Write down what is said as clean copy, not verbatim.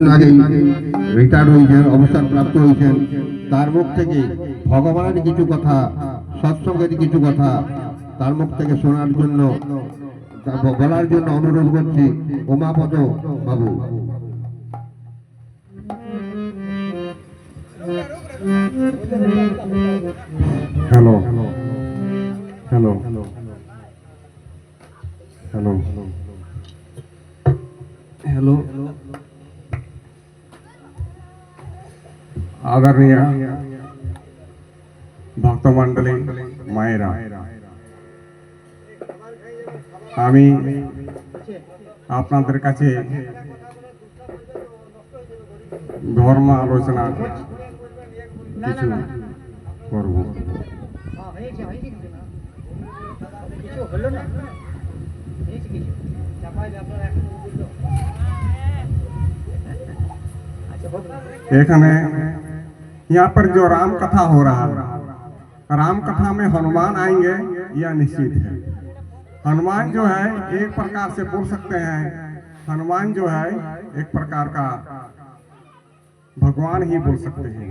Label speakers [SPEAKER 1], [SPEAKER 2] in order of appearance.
[SPEAKER 1] আগেই রিটায়ার হয়েছেন, অবসরপ্রাপ্ত হয়েছেন। তার মুখ থেকে ভগবানের কিছু কথা, সৎসঙ্গের কিছু কথা তার মুখ থেকে শোনার জন্য, বলার জন্য অনুরোধ করছি উমাপদ বাবু।
[SPEAKER 2] हेलो हेलो हेलो हेलो आदरणीय भक्तमंडली मायेरा আমি আপনাদের কাছে ধর্ম আলোচনা কিছু করব। এখানে यहाँ पर जो राम कथा हो रहा है, राम कथा में हनुमान आएंगे यह निश्चित है। हनुमान जो है एक प्रकार से बोल सकते हैं, हनुमान जो है एक प्रकार का भगवान ही बोल सकते हैं।